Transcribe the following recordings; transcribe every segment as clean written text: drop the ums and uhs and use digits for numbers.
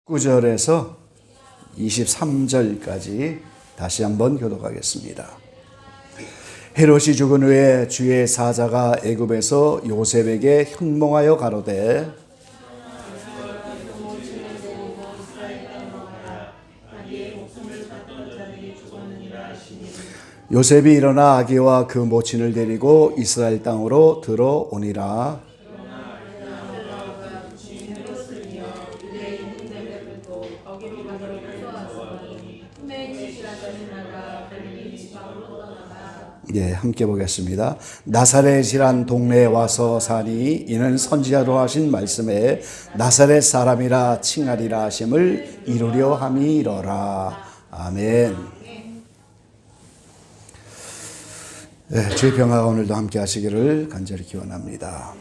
19절에서 23절까지 다시 한번 교독하겠습니다. 헤롯이 죽은 후에 주의 사자가 애굽에서 요셉에게 현몽하여 가로되 요셉이 일어나 아기와 그 모친을 데리고 이스라엘 땅으로 들어오니라. 함께 보겠습니다. 나사렛이란 동네에 와서 사니 이는 선지자로 하신 말씀에 나사렛 사람이라 칭하리라 하심을 이루려 함이로라. 아멘. 주의 평화가 오늘도 함께 하시기를 간절히 기원합니다.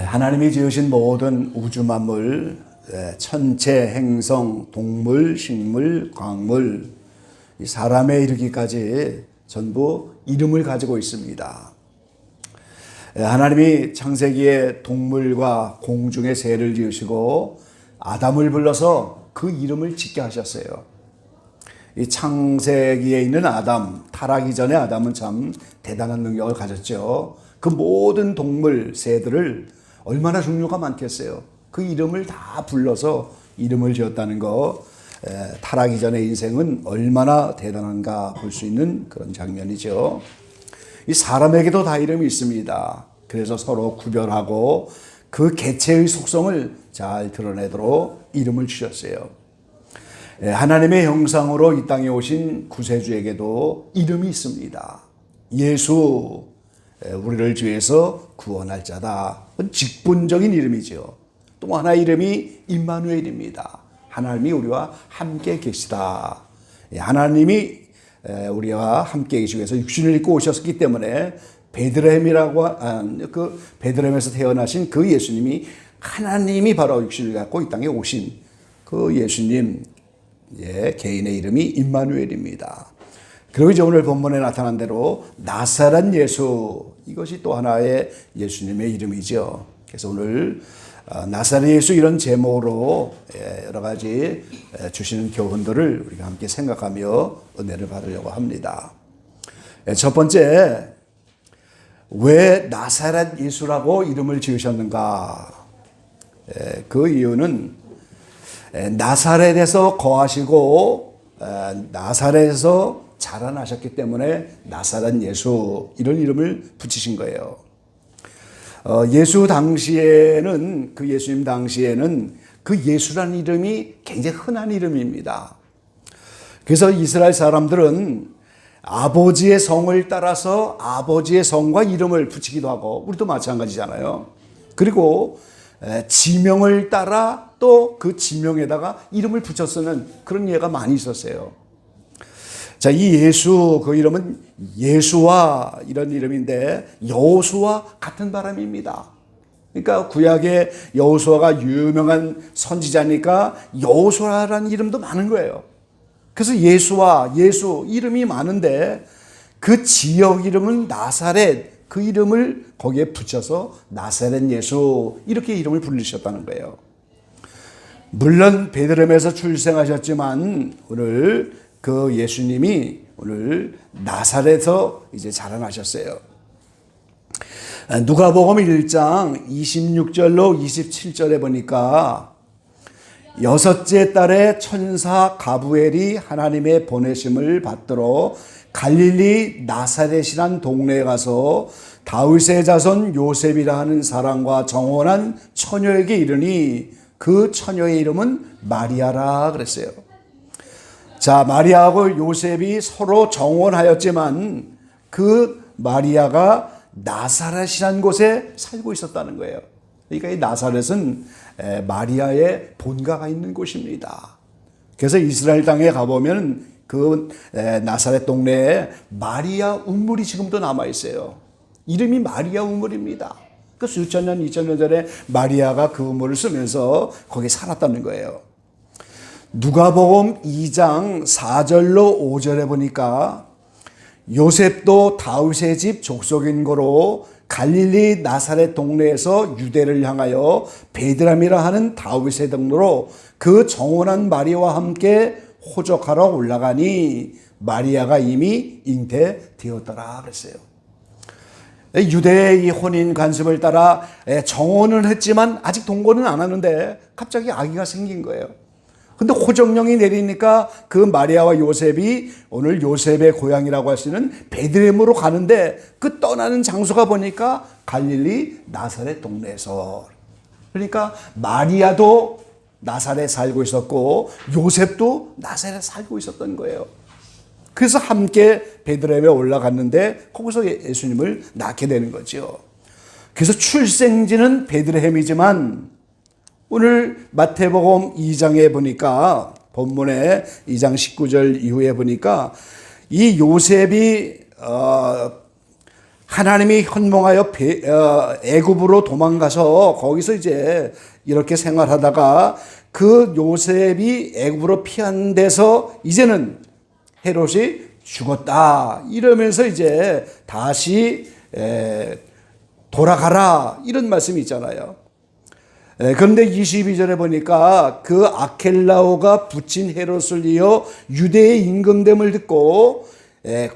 하나님이 지으신 모든 우주 만물, 천체, 행성, 동물, 식물, 광물, 사람에 이르기까지 전부 이름을 가지고 있습니다. 하나님이 창세기에 동물과 공중의 새를 지으시고 아담을 불러서 그 이름을 짓게 하셨어요. 이 창세기에 있는 아담, 타락이 전에 아담은 참 대단한 능력을 가졌죠. 그 모든 동물, 새들을 얼마나 종류가 많겠어요. 그 이름을 다 불러서 이름을 지었다는 거, 타락이 전의 인생은 얼마나 대단한가 볼 수 있는 그런 장면이죠. 이 사람에게도 다 이름이 있습니다. 그래서 서로 구별하고 그 개체의 속성을 잘 드러내도록 이름을 주셨어요. 하나님의 형상으로 이 땅에 오신 구세주에게도 이름이 있습니다. 예수, 우리를 죄에서 구원할 자다. 직분적인 이름이죠. 또 하나 이름이 임마누엘입니다. 하나님이 우리와 함께 계시다. 하나님이 우리와 함께 계시기 위해서 육신을 입고 오셨기 때문에 베들레헴이라고 그 베들레헴에서 태어나신 그 예수님이 하나님이 바로 육신을 갖고 이 땅에 오신 그 예수님 개인의 이름이 임마누엘입니다. 그리고 이제 오늘 본문에 나타난 대로 나사렛 예수, 이것이 또 하나의 예수님의 이름이죠. 그래서 오늘 나사렛 예수 이런 제목으로 여러 가지 주시는 교훈들을 우리가 함께 생각하며 은혜를 받으려고 합니다. 첫 번째, 왜 나사렛 예수라고 이름을 지으셨는가? 그 이유는 나사렛에서 거하시고 나사렛에서 자라나셨기 때문에 나사렛 예수 이런 이름을 붙이신 거예요. 예수 당시에는, 그 예수님 당시에는 그 예수라는 이름이 굉장히 흔한 이름입니다. 그래서 이스라엘 사람들은 아버지의 성을 따라서 아버지의 성과 이름을 붙이기도 하고, 우리도 마찬가지잖아요. 그리고 지명을 따라 또 그 지명에다가 이름을 붙여 쓰는 그런 예가 많이 있었어요. 자, 이 예수, 그 이름은 예수와 이런 이름인데 여호수와 같은 바람입니다. 그러니까 구약의 여호수아가 유명한 선지자니까 여호수아라는 이름도 많은 거예요. 그래서 예수와 예수 이름이 많은데 그 지역 이름은 나사렛, 그 이름을 거기에 붙여서 나사렛 예수 이렇게 이름을 부르셨다는 거예요. 물론 베들레헴에서 출생하셨지만 오늘 그 예수님이 오늘 나사렛에서 이제 자라나셨어요. 누가복음 1장 26절로 27절에 보니까 여섯째 달에 천사 가브엘이 하나님의 보내심을 받들어 갈릴리 나사렛이란 동네에 가서 다윗의 자손 요셉이라 하는 사람과 정혼한 처녀에게 이르니 그 처녀의 이름은 마리아라 그랬어요. 자, 마리아하고 요셉이 서로 정혼하였지만 그 마리아가 나사렛이라는 곳에 살고 있었다는 거예요. 그러니까 이 나사렛은 마리아의 본가가 있는 곳입니다. 그래서 이스라엘 땅에 가보면 그 나사렛 동네에 마리아 우물이 지금도 남아있어요. 이름이 마리아 우물입니다. 그 수천 년, 2000년 전에 마리아가 그 우물을 쓰면서 거기 살았다는 거예요. 누가복음 2장 4절로 5절에 보니까 요셉도 다윗의 집 족속인 거로 갈릴리 나사렛 동네에서 유대를 향하여 베드람이라 하는 다윗의 동로로 그 정원한 마리아와 함께 호적하러 올라가니 마리아가 이미 잉태되었더라 그랬어요. 유대의 이 혼인 관습을 따라 정혼을 했지만 아직 동거는 안 하는데 갑자기 아기가 생긴 거예요. 근데 호적령이 내리니까 그 마리아와 요셉이 오늘 요셉의 고향이라고 할 수 있는 베들레헴으로 가는데 그 떠나는 장소가 보니까 갈릴리 나사렛 동네에서, 그러니까 마리아도 나사렛 살고 있었고 요셉도 나사렛 살고 있었던 거예요. 그래서 함께 베들레헴에 올라갔는데 거기서 예수님을 낳게 되는 거죠. 그래서 출생지는 베들레헴이지만 오늘 마태복음 2장에 보니까 본문에 2장 19절 이후에 보니까 이 요셉이 하나님이 현몽하여 애굽으로 도망가서 거기서 이제 이렇게 생활하다가 그 요셉이 애굽으로 피한 데서 이제는 헤롯이 죽었다 이러면서 이제 다시 돌아가라 이런 말씀이 있잖아요. 그런데 22절에 보니까 그 아켈라오가 붙인 헤롯을 이어 유대의 임금됨을 듣고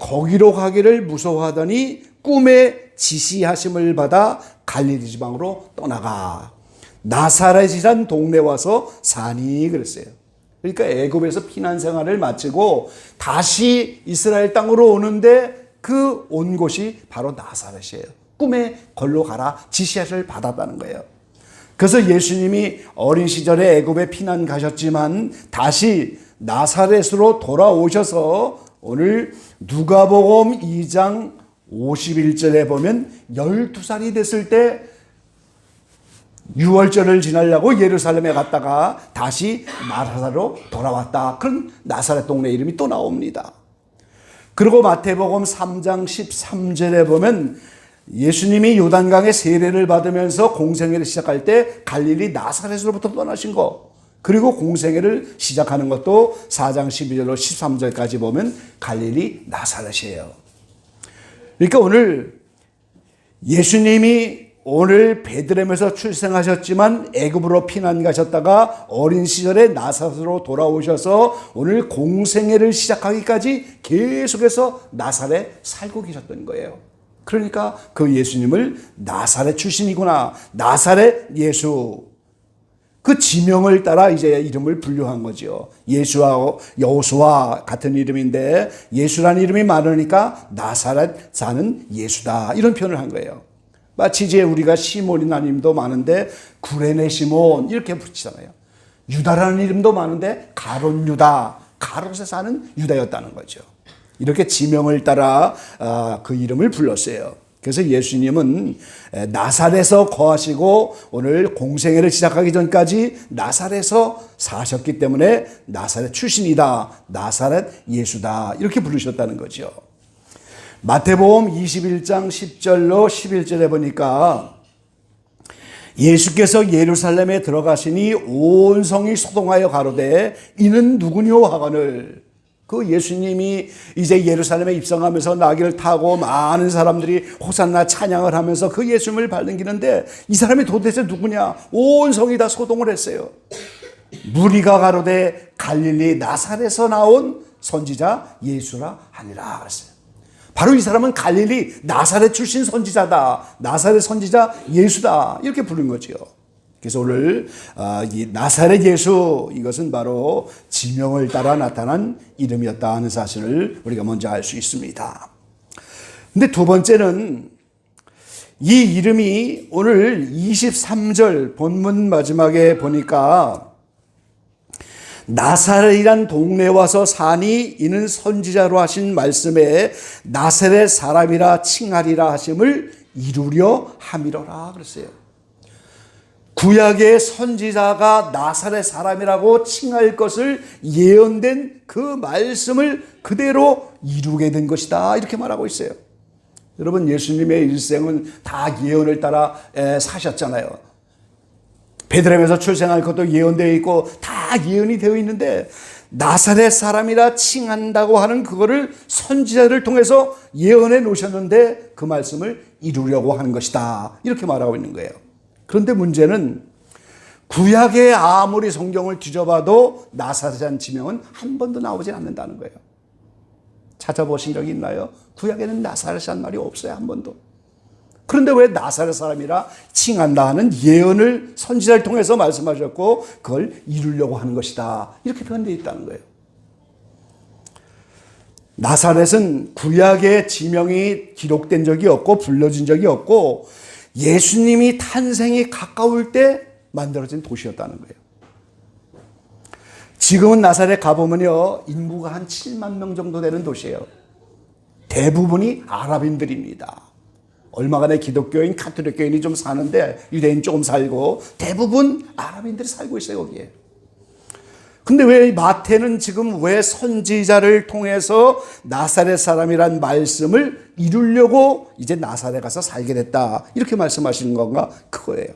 거기로 가기를 무서워하더니 꿈에 지시하심을 받아 갈릴리 지방으로 떠나가 나사렛이란 동네 와서 사니 그랬어요. 그러니까 애굽에서 피난 생활을 마치고 다시 이스라엘 땅으로 오는데 그 온 곳이 바로 나사렛이에요. 꿈에 걸로 가라 지시하심을 받았다는 거예요. 그래서 예수님이 어린 시절에 애굽에 피난 가셨지만 다시 나사렛으로 돌아오셔서 오늘 누가복음 2장 51절에 보면 12살이 됐을 때 유월절을 지내려고 예루살렘에 갔다가 다시 나사렛으로 돌아왔다. 그런 나사렛 동네 이름이 또 나옵니다. 그리고 마태복음 3장 13절에 보면 예수님이 요단강의 세례를 받으면서 공생애를 시작할 때 갈릴리 나사렛으로부터 떠나신 거, 그리고 공생애를 시작하는 것도 4장 12절로 13절까지 보면 갈릴리 나사렛이에요. 그러니까 오늘 예수님이 오늘 베들레헴에서 출생하셨지만 애굽으로 피난 가셨다가 어린 시절에 나사렛으로 돌아오셔서 오늘 공생애를 시작하기까지 계속해서 나사렛 살고 계셨던 거예요. 그러니까 그 예수님을 나사렛 출신이구나, 나사렛 예수, 그 지명을 따라 이제 이름을 분류한 거죠. 예수와 여호수아 같은 이름인데 예수라는 이름이 많으니까 나사렛 사는 예수다 이런 표현을 한 거예요. 마치 이제 우리가 시몬이라는 이름도 많은데 구레네 시몬 이렇게 붙이잖아요. 유다라는 이름도 많은데 가롯 유다, 가롯에 사는 유다였다는 거죠. 이렇게 지명을 따라 그 이름을 불렀어요. 그래서 예수님은 나사렛에서 거하시고 오늘 공생애를 시작하기 전까지 나사렛에서 사셨기 때문에 나사렛 출신이다, 나사렛 예수다 이렇게 부르셨다는 거죠. 마태복음 21장 10절로 11절에 보니까 예수께서 예루살렘에 들어가시니 온 성이 소동하여 가로되 이는 누구뇨 하거늘, 그 예수님이 이제 예루살렘에 입성하면서 나귀를 타고 많은 사람들이 호산나 찬양을 하면서 그 예수님을 발넘기는데 이 사람이 도대체 누구냐? 온 성이 다 소동을 했어요. 무리가 가로되 갈릴리 나사렛에서 나온 선지자 예수라 하니라 그랬어요. 바로 이 사람은 갈릴리 나사렛 출신 선지자다, 나사렛 선지자 예수다 이렇게 부른 거죠. 그래서 오늘 이 나사렛 예수, 이것은 바로 지명을 따라 나타난 이름이었다 하는 사실을 우리가 먼저 알 수 있습니다. 근데 두 번째는 이 이름이 오늘 23절 본문 마지막에 보니까 나사렛이란 동네에 와서 사니 이는 선지자로 하신 말씀에 나사렛 사람이라 칭하리라 하심을 이루려 함이로라 그랬어요. 구약의 선지자가 나사렛 사람이라고 칭할 것을 예언된 그 말씀을 그대로 이루게 된 것이다 이렇게 말하고 있어요. 여러분, 예수님의 일생은 다 예언을 따라 사셨잖아요. 베들레헴에서 출생할 것도 예언되어 있고 다 예언이 되어 있는데 나사렛 사람이라 칭한다고 하는 그거를 선지자를 통해서 예언해 놓으셨는데 그 말씀을 이루려고 하는 것이다. 이렇게 말하고 있는 거예요. 그런데 문제는 구약에 아무리 성경을 뒤져봐도 나사렛이라는 지명은 한 번도 나오지 않는다는 거예요. 찾아보신 적이 있나요? 구약에는 나사렛이라는 말이 없어요. 한 번도. 그런데 왜 나사렛 사람이라 칭한다 하는 예언을 선지자를 통해서 말씀하셨고 그걸 이루려고 하는 것이다. 이렇게 표현되어 있다는 거예요. 나사렛은 구약의 지명이 기록된 적이 없고 불러진 적이 없고 예수님이 탄생이 가까울 때 만들어진 도시였다는 거예요. 지금은 나사렛 가보면요, 인구가 한 7만 명 정도 되는 도시예요. 대부분이 아랍인들입니다. 얼마 전에 기독교인, 카톨릭교인이 좀 사는데 유대인 조금 살고 대부분 아랍인들이 살고 있어요, 거기에. 근데 왜 마태는 지금 왜 선지자를 통해서 나사렛 사람이란 말씀을 이루려고 이제 나사렛 가서 살게 됐다. 이렇게 말씀하시는 건가? 그거예요.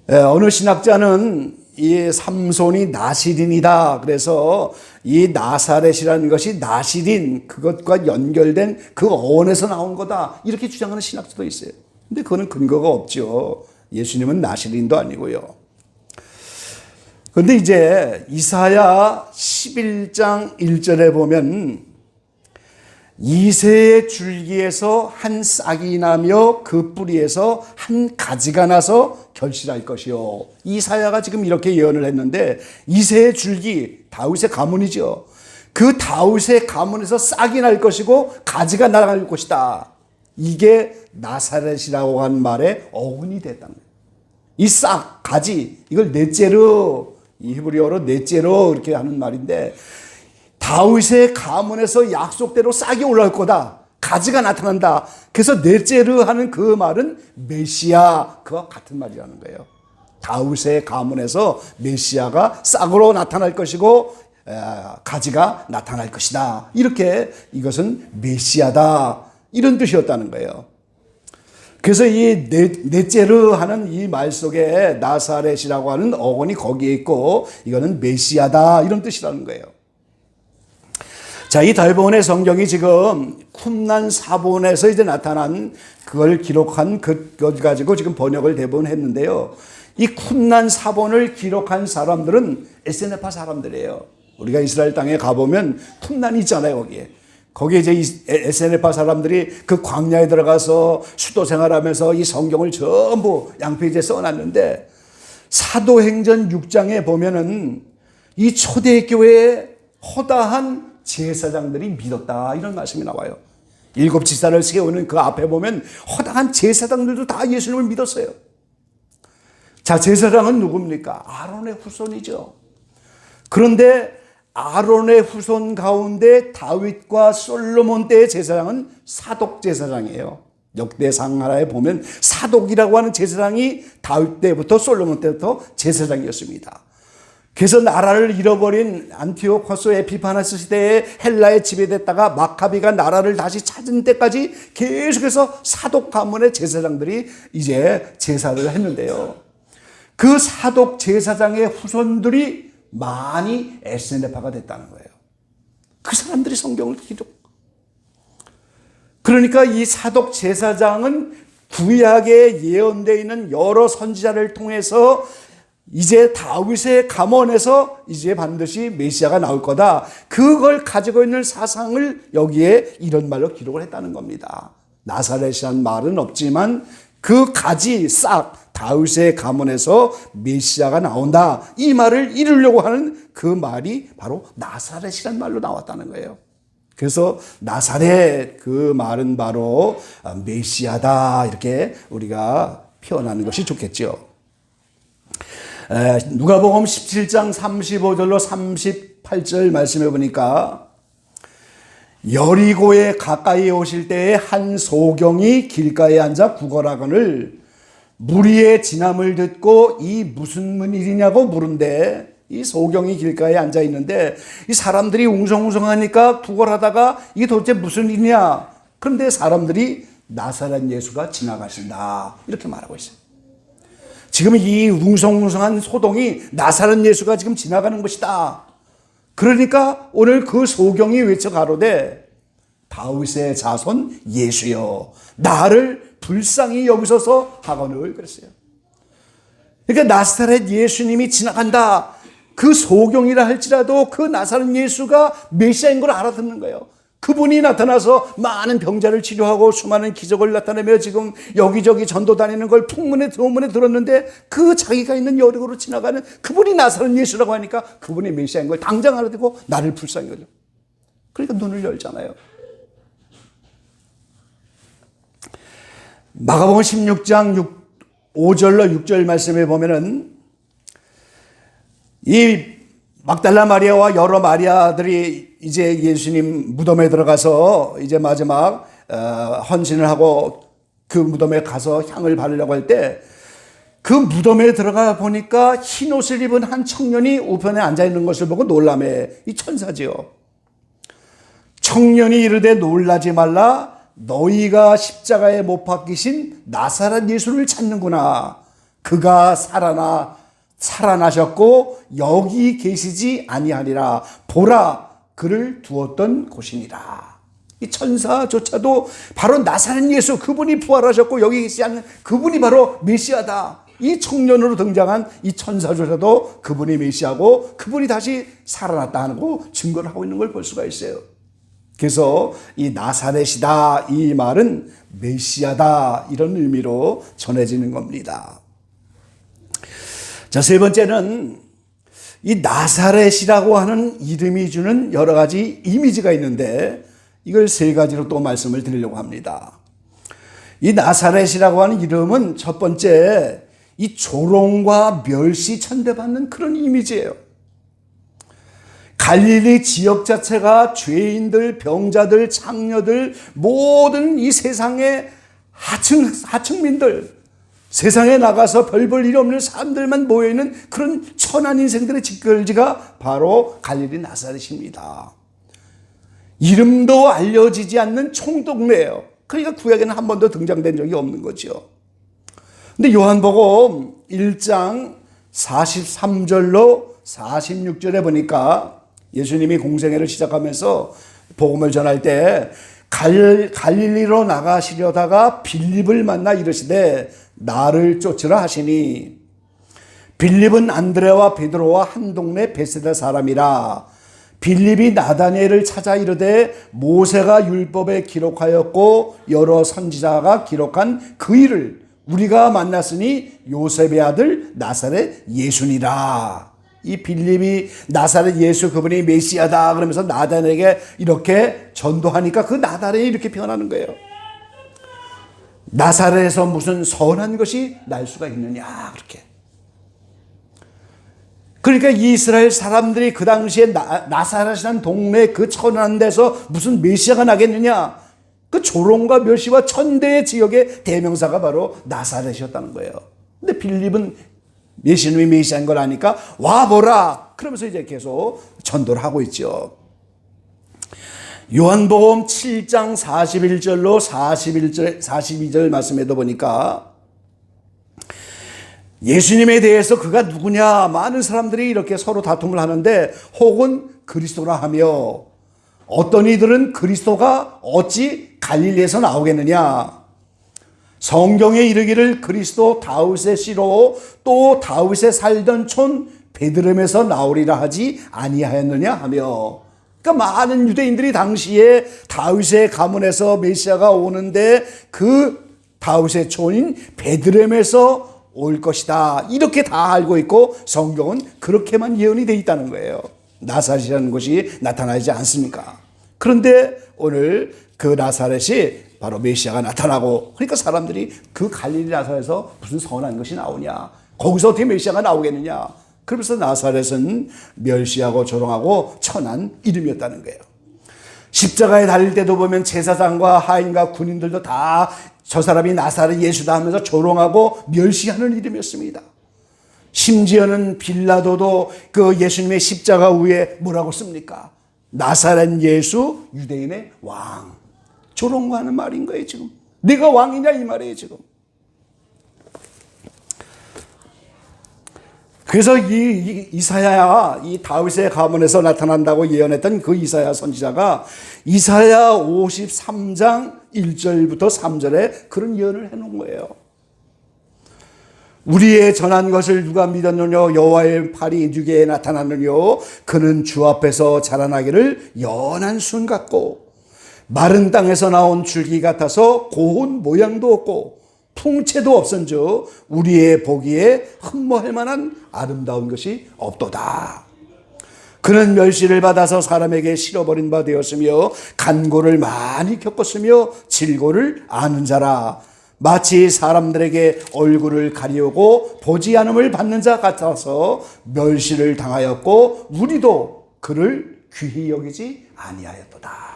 어느 신학자는 이 삼손이 나시린이다. 그래서 이 나사렛이라는 것이 나시린 그것과 연결된 그 어원에서 나온 거다. 이렇게 주장하는 신학자도 있어요. 근데 그거는 근거가 없죠. 예수님은 나시린도 아니고요. 그런데 이제 이사야 11장 1절에 보면 이새의 줄기에서 한 싹이 나며 그 뿌리에서 한 가지가 나서 결실할 것이요. 이사야가 지금 이렇게 예언을 했는데 이새의 줄기, 다윗의 가문이죠. 그 다윗의 가문에서 싹이 날 것이고 가지가 나갈 것이다. 이게 나사렛이라고 한 말의 어근이 됐다는 거예요. 이 싹, 가지, 이걸 넷제르, 이 히브리어로 넷제르 이렇게 하는 말인데 다윗의 가문에서 약속대로 싹이 올라올 거다. 가지가 나타난다. 그래서 넷제르 하는 그 말은 메시아 그와 같은 말이라는 거예요. 다윗의 가문에서 메시아가 싹으로 나타날 것이고 가지가 나타날 것이다. 이렇게 이것은 메시아다. 이런 뜻이었다는 거예요. 그래서 이 넷제르 하는 이 말 속에 나사렛이라고 하는 어원이 거기에 있고 이거는 메시아다. 이런 뜻이라는 거예요. 자, 이 달본의 성경이 지금 쿰난 사본에서 이제 나타난 그걸 기록한 그것 가지고 지금 번역을 대부분 했는데요. 이 쿰난 사본을 기록한 사람들은 에스네파 사람들이에요. 우리가 이스라엘 땅에 가보면 쿰난이 있잖아요, 거기에. 거기에 이제 에스네파 사람들이 그 광야에 들어가서 수도 생활하면서 이 성경을 전부 양페이지에 써놨는데 사도행전 6장에 보면은 이 초대교회에 허다한 제사장들이 믿었다. 이런 말씀이 나와요. 7 지사를 세우는 그 앞에 보면 허다한 제사장들도 다 예수님을 믿었어요. 자, 제사장은 누굽니까? 아론의 후손이죠. 그런데 아론의 후손 가운데 다윗과 솔로몬 때의 제사장은 사독 제사장이에요. 역대상 하나에 보면 사독이라고 하는 제사장이 다윗 때부터 솔로몬 때부터 제사장이었습니다. 그래서 나라를 잃어버린 안티오코스 에피파네스 시대에 헬라에 지배됐다가 마카비가 나라를 다시 찾은 때까지 계속해서 사독 가문의 제사장들이 이제 제사를 했는데요. 그 사독 제사장의 후손들이 많이 에스네파가 됐다는 거예요. 그 사람들이 성경을 기록. 그러니까 이 사독 제사장은 구약에 예언되어 있는 여러 선지자를 통해서 이제 다윗의 가문에서 이제 반드시 메시아가 나올 거다. 그걸 가지고 있는 사상을 여기에 이런 말로 기록을 했다는 겁니다. 나사렛이란 말은 없지만 그 가지, 싹, 다윗의 가문에서 메시아가 나온다. 이 말을 이루려고 하는 그 말이 바로 나사렛이란 말로 나왔다는 거예요. 그래서 나사렛 그 말은 바로 메시아다. 이렇게 우리가 표현하는 것이 좋겠죠. 누가복음 17장 35절로 38절 말씀해 보니까 여리고에 가까이 오실 때에 한 소경이 길가에 앉아 구걸하거늘 무리의 진함을 듣고 이 무슨 일이냐고 물은데 이 소경이 길가에 앉아 있는데 이 사람들이 웅성웅성하니까 구걸하다가 이게 도대체 무슨 일이냐. 그런데 사람들이 나사렛 예수가 지나가신다. 이렇게 말하고 있어요. 지금 이 웅성웅성한 소동이 나사렛 예수가 지금 지나가는 것이다. 그러니까 오늘 그 소경이 외쳐 가로되 다윗의 자손 예수여 나를 불쌍히 여기소서 하거늘 그랬어요. 그러니까 나사렛 예수님이 지나간다. 그 소경이라 할지라도 그 나사렛 예수가 메시아인 걸 알아듣는 거예요. 그분이 나타나서 많은 병자를 치료하고 수많은 기적을 나타내며 지금 여기저기 전도 다니는 걸 풍문에 들었는데 그 자기가 있는 여리고로 지나가는 그분이 나사렛 예수라고 하니까 그분이 메시아인 걸 당장 알아듣고 나를 불쌍히 여겨. 그러니까 눈을 열잖아요. 마가복음 16장 5절로 6절 말씀에 보면은 이 막달라 마리아와 여러 마리아들이 이제 예수님 무덤에 들어가서 이제 마지막 헌신을 하고 그 무덤에 가서 향을 바르려고 할 때 그 무덤에 들어가 보니까 흰 옷을 입은 한 청년이 우편에 앉아 있는 것을 보고 놀라매. 이 천사지요. 청년이 이르되 놀라지 말라. 너희가 십자가에 못 박히신 나사렛 예수를 찾는구나. 그가 살아나셨고 여기 계시지 아니하리라. 보라 그를 두었던 곳이니라. 이 천사조차도 바로 나사렛 예수 그분이 부활하셨고 여기 계시지 않는 그분이 바로 메시아다. 이 청년으로 등장한 이 천사조차도 그분이 메시아고 그분이 다시 살아났다고 증거를 하고 있는 걸 볼 수가 있어요. 그래서 이 나사렛이다 이 말은 메시아다 이런 의미로 전해지는 겁니다. 자, 세 번째는 이 나사렛이라고 하는 이름이 주는 여러 가지 이미지가 있는데 이걸 세 가지로 또 말씀을 드리려고 합니다. 이 나사렛이라고 하는 이름은 첫 번째 이 조롱과 멸시 천대받는 그런 이미지예요. 갈릴리 지역 자체가 죄인들, 병자들, 창녀들 모든 이 세상의 하층민들 세상에 나가서 별 볼 일 없는 사람들만 모여있는 그런 천한 인생들의 직결지가 바로 갈릴리 나사렛입니다. 이름도 알려지지 않는 총동네예요. 그러니까 구약에는 한 번도 등장된 적이 없는 거죠. 근데 요한복음 1장 43절로 46절에 보니까 예수님이 공생애를 시작하면서 복음을 전할 때 갈릴리로 나가시려다가 빌립을 만나 이르시되 나를 쫓으라 하시니 빌립은 안드레와 베드로와 한 동네 베세다 사람이라. 빌립이 나다니엘을 찾아 이르되 모세가 율법에 기록하였고 여러 선지자가 기록한 그 일을 우리가 만났으니 요셉의 아들 나사렛 예수니라. 이 빌립이 나사렛 예수 그분이 메시아다 그러면서 나다니엘에게 이렇게 전도하니까 그 나다니엘이 이렇게 변하는 거예요. 나사렛에서 무슨 선한 것이 날 수가 있느냐 그렇게. 그러니까 이스라엘 사람들이 그 당시에 나사렛이라는 동네 그 천한 데서 무슨 메시아가 나겠느냐. 그 조롱과 멸시와 천대의 지역의 대명사가 바로 나사렛이었다는 거예요. 근데 빌립은 예수님이 메시아인 걸 아니까 와보라 그러면서 이제 계속 전도를 하고 있죠. 요한복음 7장 41절로 42절 말씀에도 보니까 예수님에 대해서 그가 누구냐 많은 사람들이 이렇게 서로 다툼을 하는데 혹은 그리스도라 하며 어떤 이들은 그리스도가 어찌 갈릴리에서 나오겠느냐. 성경에 이르기를 그리스도 다윗의 씨로 또 다윗의 살던 촌 베들레헴에서 나오리라 하지 아니하였느냐 하며. 그러니까 많은 유대인들이 당시에 다윗의 가문에서 메시아가 오는데 그 다윗의 촌인 베들레헴에서 올 것이다 이렇게 다 알고 있고 성경은 그렇게만 예언이 되어 있다는 거예요. 나사렛이라는 곳이 나타나지 않습니까? 그런데 오늘 그 나사렛이 바로 메시아가 나타나고 그러니까 사람들이 그 갈릴리 나사렛에서 무슨 선한 것이 나오냐 거기서 어떻게 메시아가 나오겠느냐 그러면서 나사렛은 멸시하고 조롱하고 천한 이름이었다는 거예요. 십자가에 달릴 때도 보면 제사장과 하인과 군인들도 다 저 사람이 나사렛 예수다 하면서 조롱하고 멸시하는 이름이었습니다. 심지어는 빌라도도 그 예수님의 십자가 위에 뭐라고 씁니까? 나사렛 예수 유대인의 왕. 조롱하는 말인 거예요 지금. 네가 왕이냐 이 말이에요 지금. 그래서 이 이사야, 이 다윗의 가문에서 나타난다고 예언했던 그 이사야 선지자가 이사야 53장 1절부터 3절에 그런 예언을 해놓은 거예요. 우리의 전한 것을 누가 믿었느냐? 여호와의 팔이 누구에게 나타났느냐? 그는 주 앞에서 자라나기를 연한 순 같고 마른 땅에서 나온 줄기 같아서 고운 모양도 없고 풍채도 없은즉 우리의 보기에 흠모할 만한 아름다운 것이 없도다. 그는 멸시를 받아서 사람에게 실어버린 바 되었으며 간고를 많이 겪었으며 질고를 아는 자라. 마치 사람들에게 얼굴을 가리우고 보지 않음을 받는 자 같아서 멸시를 당하였고 우리도 그를 귀히 여기지 아니하였도다.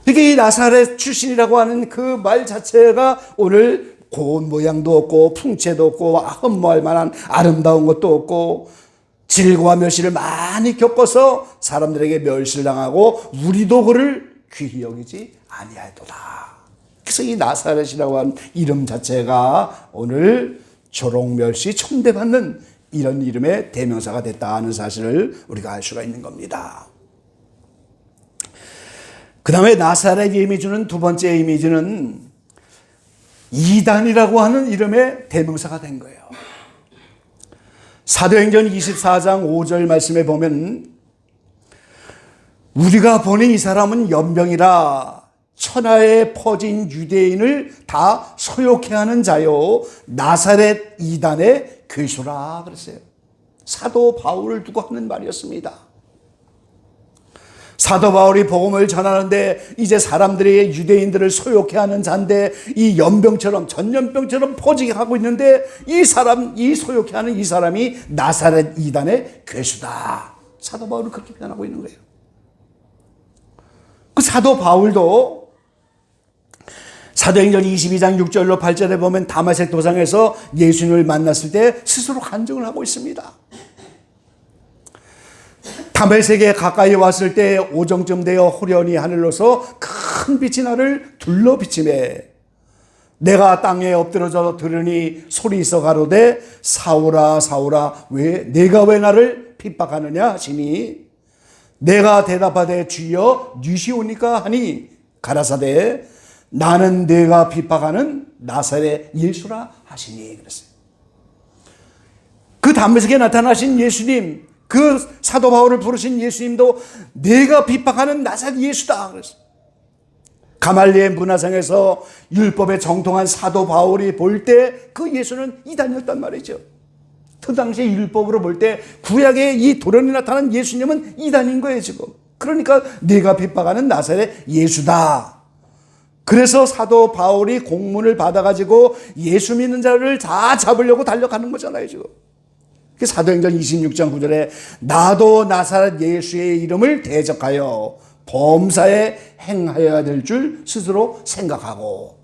이게 이 나사렛 출신이라고 하는 그 말 자체가 오늘 고운 모양도 없고 풍채도 없고 흠모할 만한 아름다운 것도 없고 질고와 멸시를 많이 겪어서 사람들에게 멸시를 당하고 우리도 그를 귀히 여기지 아니하였도다. 그래서 이 나사렛이라고 하는 이름 자체가 오늘 조롱멸시 천대받는 이런 이름의 대명사가 됐다는 사실을 우리가 알 수가 있는 겁니다. 그 다음에 나사렛 이름이 주는 두 번째 이미지는 이단이라고 하는 이름의 대명사가 된 거예요. 사도행전 24장 5절 말씀에 보면 우리가 보는 이 사람은 연병이라 천하에 퍼진 유대인을 다 소욕해 하는 자요 나사렛 이단의 괴수라 그랬어요. 사도 바울을 두고 하는 말이었습니다. 사도 바울이 복음을 전하는데 이제 사람들이 유대인들을 소욕해 하는 자인데 이 연병처럼 전염병처럼 퍼지게 하고 있는데 이 소욕해 하는 이 사람이 나사렛 이단의 괴수다. 사도 바울은 그렇게 표현하고 있는 거예요. 그 사도 바울도 사도행전 22장 6절로 8절에 보면 다마색 도상에서 예수님을 만났을 때 스스로 간증을 하고 있습니다. 다메섹에 가까이 왔을 때 오정쯤 되어 호련히 하늘로서 큰 빛이 나를 둘러 비치매 내가 땅에 엎드러져 들으니 소리 있어 가로되 사울아 사울아 내가 왜 나를 핍박하느냐 하시니 내가 대답하되 주여 누시오니까 하니 가라사대 나는 내가 핍박하는 나사렛 예수라 하시니 그랬어요. 그 다메섹에 나타나신 예수님, 그 사도 바울을 부르신 예수님도 내가 핍박하는 나사렛 예수다 그랬어요. 가말리엘 문화상에서 율법에 정통한 사도 바울이 볼 때 그 예수는 이단이었단 말이죠. 그 당시에 율법으로 볼 때 구약의 이 도련이 나타난 예수님은 이단인 거예요 지금. 그러니까 내가 핍박하는 나사렛 예수다. 그래서 사도 바울이 공문을 받아가지고 예수 믿는 자를 다 잡으려고 달려가는 거잖아요 지금. 사도행전 26장 9절에 나도 나사렛 예수의 이름을 대적하여 범사에 행하여야 될 줄 스스로 생각하고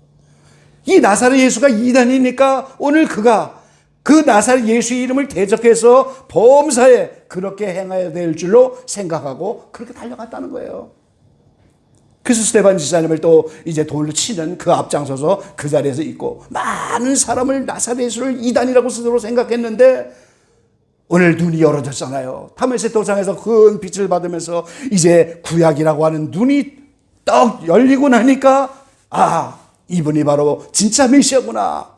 이 나사렛 예수가 이단이니까 오늘 그가 그 나사렛 예수의 이름을 대적해서 범사에 그렇게 행하여야 될 줄로 생각하고 그렇게 달려갔다는 거예요. 그래서 스데반 지사님을 또 이제 돌로 치는 그 앞장서서 그 자리에서 있고 많은 사람을 나사렛 예수를 이단이라고 스스로 생각했는데 오늘 눈이 열어졌잖아요. 다메섹 도상에서 큰 빛을 받으면서 이제 구약이라고 하는 눈이 떡 열리고 나니까 이분이 바로 진짜 메시아구나.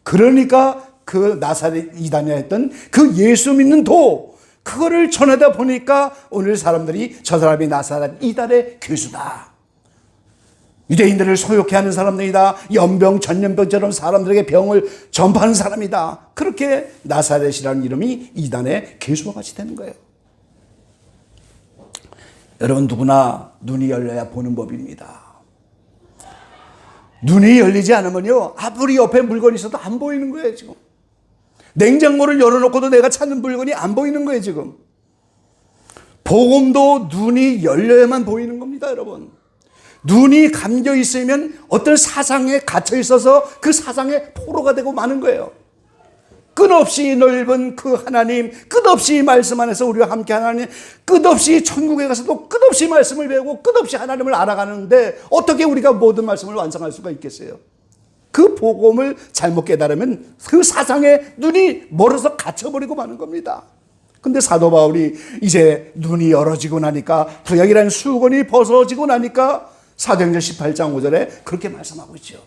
그러니까 그 나사렛 이단이라 했던 그 예수 믿는 그거를 전하다 보니까 오늘 사람들이 저 사람이 나사렛 이단의 교수다. 유대인들을 소욕해 하는 사람들이다. 연병, 전염병처럼 사람들에게 병을 전파하는 사람이다. 그렇게 나사렛이라는 이름이 이단의 괴수와 같이 되는 거예요. 여러분 누구나 눈이 열려야 보는 법입니다. 눈이 열리지 않으면요 아무리 옆에 물건이 있어도 안 보이는 거예요 지금. 냉장고를 열어놓고도 내가 찾는 물건이 안 보이는 거예요 지금. 복음도 눈이 열려야만 보이는 겁니다 여러분. 눈이 감겨 있으면 어떤 사상에 갇혀 있어서 그 사상의 포로가 되고 마는 거예요. 끝없이 넓은 그 하나님, 끝없이 말씀 안에서 우리와 함께 하나님, 끝없이 천국에 가서도 끝없이 말씀을 배우고 끝없이 하나님을 알아가는데 어떻게 우리가 모든 말씀을 완성할 수가 있겠어요? 그 복음을 잘못 깨달으면 그 사상에 눈이 멀어서 갇혀버리고 마는 겁니다. 근데 사도 바울이 이제 눈이 열어지고 나니까, 구약이라는 수건이 벗어지고 나니까 사도행전 18장 5절에 그렇게 말씀하고 있죠.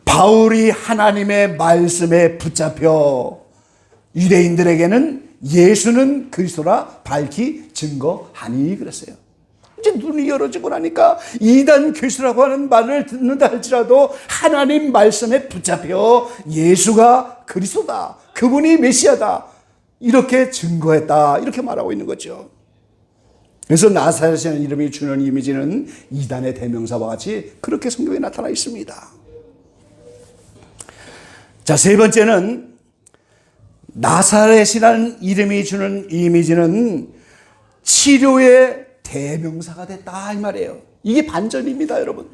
바울이 하나님의 말씀에 붙잡혀 유대인들에게는 예수는 그리스도라 밝히 증거하니 그랬어요. 이제 눈이 열어지고 나니까 이단 교수라고 하는 말을 듣는다 할지라도 하나님 말씀에 붙잡혀 예수가 그리스도다, 그분이 메시아다, 이렇게 증거했다, 이렇게 말하고 있는 거죠. 그래서 나사렛이라는 이름이 주는 이미지는 이단의 대명사와 같이 그렇게 성경에 나타나 있습니다. 자, 세 번째는 나사렛이라는 이름이 주는 이미지는 치료의 대명사가 됐다, 이 말이에요. 이게 반전입니다, 여러분.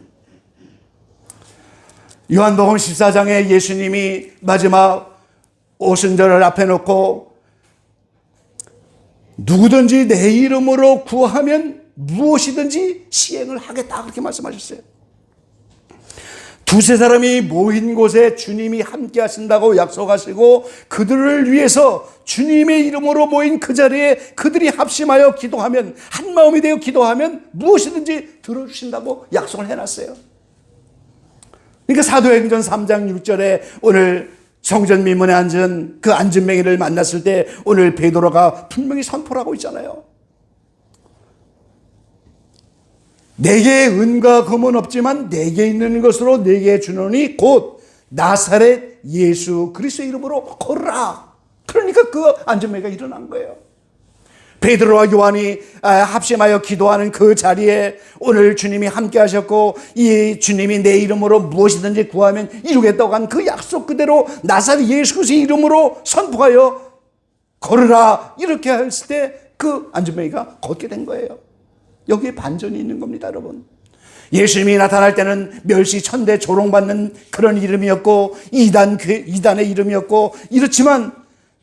요한복음 14장에 예수님이 마지막 오순절을 앞에 놓고 누구든지 내 이름으로 구하면 무엇이든지 시행을 하겠다, 그렇게 말씀하셨어요. 두세 사람이 모인 곳에 주님이 함께 하신다고 약속하시고, 그들을 위해서 주님의 이름으로 모인 그 자리에 그들이 합심하여 기도하면, 한 마음이 되어 기도하면 무엇이든지 들어주신다고 약속을 해놨어요. 그러니까 사도행전 3장 6절에 오늘 성전 미문에 앉은 그 안진뱅이를 만났을 때 오늘 베드로가 분명히 선포를 하고 있잖아요. 내게 은과 금은 없지만 내게 있는 것으로 내게 주노니 곧 나사렛 예수 그리스도의 이름으로 걸으라. 그러니까 그 안진뱅이가 일어난 거예요. 베드로와 요한이 합심하여 기도하는 그 자리에 오늘 주님이 함께 하셨고, 이 주님이 내 이름으로 무엇이든지 구하면 이루겠다고 한 그 약속 그대로 나사렛 예수 그리스도의 이름으로 선포하여 걸으라, 이렇게 했을 때 그 안진뱅이가 걷게 된 거예요. 여기에 반전이 있는 겁니다, 여러분. 예수님이 나타날 때는 멸시천대 조롱받는 그런 이름이었고, 이단의 이름이었고, 이렇지만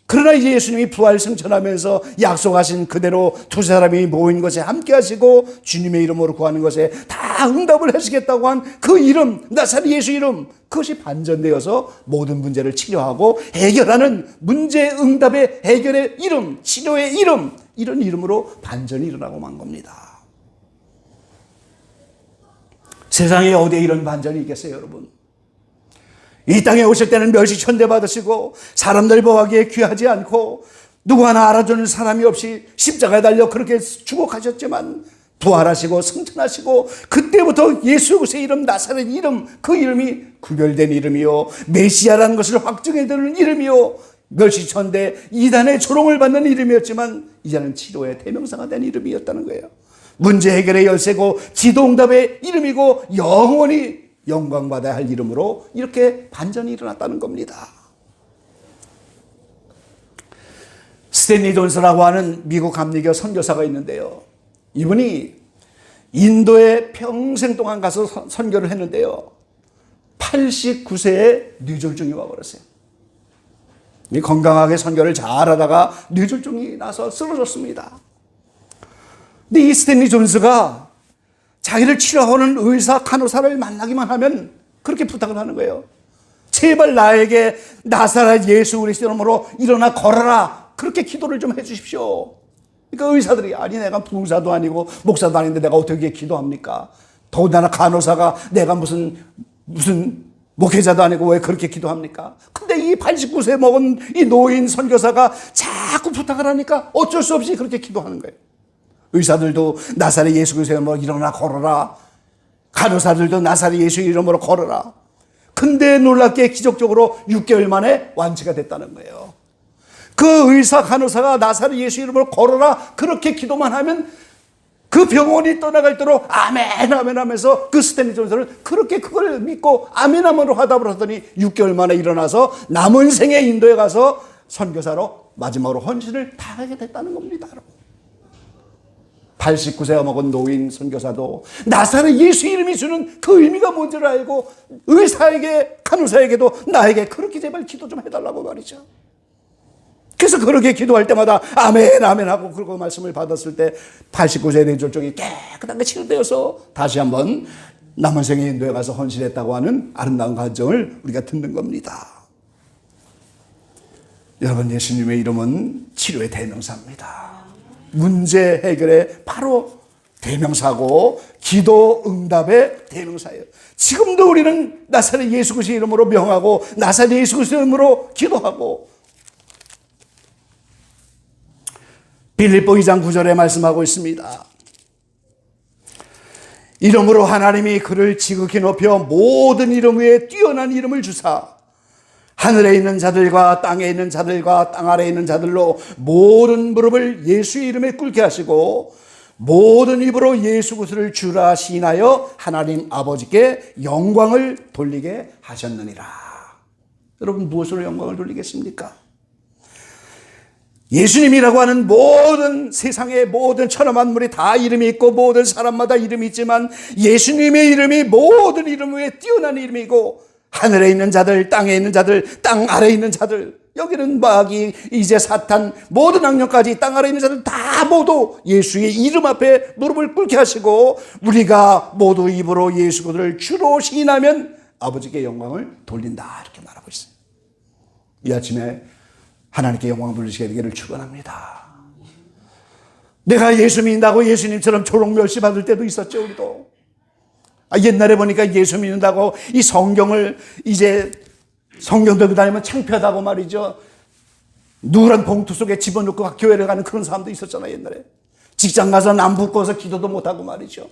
그러나 이제 예수님이 부활 승천하면서 약속하신 그대로 두 사람이 모인 것에 함께 하시고 주님의 이름으로 구하는 것에 다 응답을 하시겠다고 한 그 이름, 나사렛 예수 이름, 그것이 반전되어서 모든 문제를 치료하고 해결하는 문제 응답의 해결의 이름, 치료의 이름, 이런 이름으로 반전이 일어나고 만 겁니다. 세상에 어디에 이런 반전이 있겠어요, 여러분? 이 땅에 오실 때는 멸시천대 받으시고 사람들 보기에 귀하지 않고 누구 하나 알아주는 사람이 없이 십자가에 달려 그렇게 죽어가셨지만 부활하시고 승천하시고 그때부터 예수 그리스도의 이름, 나사렛 이름, 그 이름이 구별된 이름이요, 메시아라는 것을 확증해 드는 이름이요, 멸시천대 이단의 조롱을 받는 이름이었지만 이제는 치료의 대명사가 된 이름이었다는 거예요. 문제 해결의 열쇠고 기도응답의 이름이고 영원히 영광받아야 할 이름으로 이렇게 반전이 일어났다는 겁니다. 스탠리 존스라고 하는 미국 감리교 선교사가 있는데요. 이분이 인도에 평생 동안 가서 선교를 했는데요. 89세에 뇌졸중이 와버렸어요. 건강하게 선교를 잘하다가 뇌졸중이 나서 쓰러졌습니다. 근데 이 스탠리 존스가 자기를 치료하는 의사, 간호사를 만나기만 하면 그렇게 부탁을 하는 거예요. 제발 나에게 나사렛 예수 그리스도 이름으로 일어나 걸어라, 그렇게 기도를 좀 해주십시오. 그러니까 의사들이, 아니 내가 부사도 아니고 목사도 아닌데 내가 어떻게 기도합니까? 더군다나 간호사가 내가 무슨 목회자도 아니고 왜 그렇게 기도합니까? 근데 이 89세 먹은 이 노인 선교사가 자꾸 부탁을 하니까 어쩔 수 없이 그렇게 기도하는 거예요. 의사들도 나사렛 예수 그리스도의 이름으로 일어나 걸어라, 간호사들도 나사렛 예수 이름으로 걸어라. 근데 놀랍게 기적적으로 6개월 만에 완치가 됐다는 거예요. 그 의사 간호사가 나사렛 예수 이름으로 걸어라 그렇게 기도만 하면 그 병원이 떠나갈도록 아멘 아멘 하면서 그 스탠리 존스는 그렇게 그걸 믿고 아멘 아멘으로 화답을 하더니 6개월 만에 일어나서 남은 생에 인도에 가서 선교사로 마지막으로 헌신을 다 하게 됐다는 겁니다. 89세가 먹은 노인 선교사도 나사렛 예수 이름이 주는 그 의미가 뭔지를 알고 의사에게, 간호사에게도 나에게 그렇게 제발 기도 좀 해달라고 말이죠. 그래서 그렇게 기도할 때마다 아멘 아멘 하고 그러고 말씀을 받았을 때 89세의 뇌졸중이 깨끗하게 치료되어서 다시 한번 남은 생에 인도에 가서 헌신했다고 하는 아름다운 가정을 우리가 듣는 겁니다. 여러분, 예수님의 이름은 치료의 대명사입니다. 문제 해결의 바로 대명사고 기도 응답의 대명사예요. 지금도 우리는 나사렛 예수 그리스도의 이름으로 명하고 나사렛 예수 그리스도의 이름으로 기도하고, 빌립보 2장 9절에 말씀하고 있습니다. 이름으로 하나님이 그를 지극히 높여 모든 이름 위에 뛰어난 이름을 주사 하늘에 있는 자들과 땅에 있는 자들과 땅 아래에 있는 자들로 모든 무릎을 예수의 이름에 꿇게 하시고 모든 입으로 예수 그리스도를 주라 시인하여 하나님 아버지께 영광을 돌리게 하셨느니라. 여러분, 무엇으로 영광을 돌리겠습니까? 예수님이라고 하는 모든 세상의 모든 천하 만물이 다 이름이 있고 모든 사람마다 이름이 있지만 예수님의 이름이 모든 이름 위에 뛰어난 이름이고, 하늘에 있는 자들, 땅에 있는 자들, 땅 아래에 있는 자들, 여기는 마귀, 이제 사탄, 모든 악령까지 땅 아래에 있는 자들 다 모두 예수의 이름 앞에 무릎을 꿇게 하시고, 우리가 모두 입으로 예수 그리스도를 주로 시인하면 아버지께 영광을 돌린다, 이렇게 말하고 있어요. 이 아침에 하나님께 영광 돌리시게 되기를 축원합니다. 내가 예수 믿는다고 예수님처럼 조롱 멸시 받을 때도 있었죠, 우리도. 옛날에 보니까 예수 믿는다고 이 성경을 이제 성경 들고 다니면 창피하다고 말이죠. 누런 봉투 속에 집어넣고 교회를 가는 그런 사람도 있었잖아요, 옛날에. 직장 가서 남 붙고서 기도도 못하고 말이죠.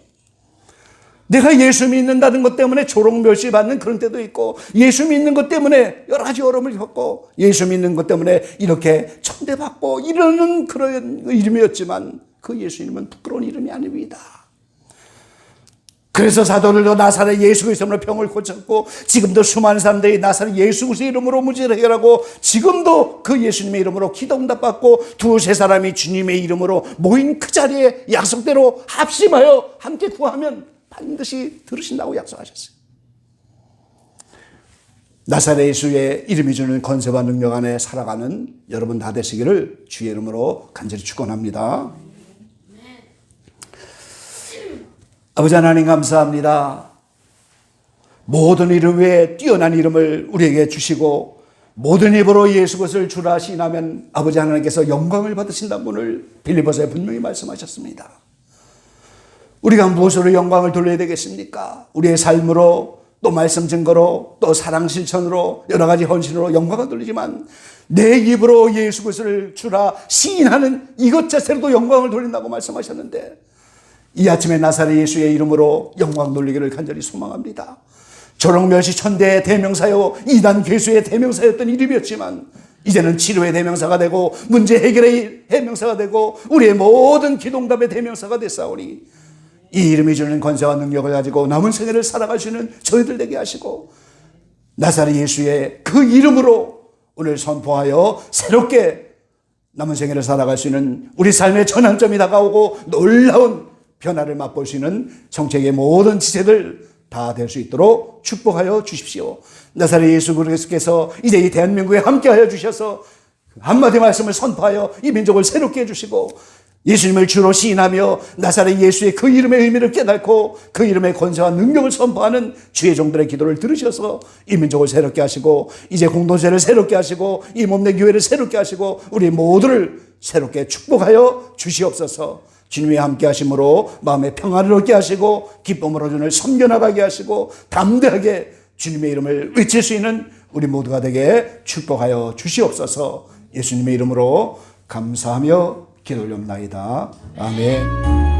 내가 예수 믿는다는 것 때문에 조롱 멸시 받는 그런 때도 있고, 예수 믿는 것 때문에 여러 가지 어려움을 겪고, 예수 믿는 것 때문에 이렇게 천대받고 이러는 그런 이름이었지만 그 예수 이름은 부끄러운 이름이 아닙니다. 그래서 사도들도 나사렛 예수 그리스도로 병을 고쳤고, 지금도 수많은 사람들이 나사렛 예수 그리스도 이름으로 문제를 해결하고, 지금도 그 예수님의 이름으로 기도 응답받고, 두세 사람이 주님의 이름으로 모인 그 자리에 약속대로 합심하여 함께 구하면 반드시 들으신다고 약속하셨어요. 나사렛 예수의 이름이 주는 권세와 능력 안에 살아가는 여러분 다 되시기를 주의 이름으로 간절히 축원합니다. 아버지 하나님, 감사합니다. 모든 이름 외에 뛰어난 이름을 우리에게 주시고 모든 입으로 예수 그리스도를 주라 시인하면 아버지 하나님께서 영광을 받으신다는 분을 빌립보서에 분명히 말씀하셨습니다. 우리가 무엇으로 영광을 돌려야 되겠습니까? 우리의 삶으로, 또 말씀 증거로, 또 사랑 실천으로, 여러 가지 헌신으로 영광을 돌리지만 내 입으로 예수 그리스도를 주라 시인하는 이것 자체로도 영광을 돌린다고 말씀하셨는데, 이 아침에 나사렛 예수의 이름으로 영광 돌리기를 간절히 소망합니다. 조롱멸시 천대의 대명사요, 이단 괴수의 대명사였던 이름이었지만 이제는 치료의 대명사가 되고 문제 해결의 대명사가 되고 우리의 모든 기도응답의 대명사가 됐사오니, 이 이름이 주는 권세와 능력을 가지고 남은 생애를 살아갈 수 있는 저희들 되게 하시고, 나사렛 예수의 그 이름으로 오늘 선포하여 새롭게 남은 생애를 살아갈 수 있는 우리 삶의 전환점이 다가오고 놀라운 변화를 맛볼 수 있는 정책의 모든 지체들 다 될 수 있도록 축복하여 주십시오. 나사렛 예수 그리스도께서 이제 이 대한민국에 함께하여 주셔서 한마디 말씀을 선포하여 이 민족을 새롭게 해주시고, 예수님을 주로 시인하며 나사렛 예수의 그 이름의 의미를 깨닫고 그 이름의 권세와 능력을 선포하는 주의 종들의 기도를 들으셔서 이 민족을 새롭게 하시고, 이제 공동체를 새롭게 하시고, 이 몸내 교회를 새롭게 하시고, 우리 모두를 새롭게 축복하여 주시옵소서. 주님이 함께 하심으로 마음의 평안을 얻게 하시고 기쁨으로 주님을 섬겨나가게 하시고 담대하게 주님의 이름을 외칠 수 있는 우리 모두가 되게 축복하여 주시옵소서. 예수님의 이름으로 감사하며 기도 올려옵나이다. 아멘.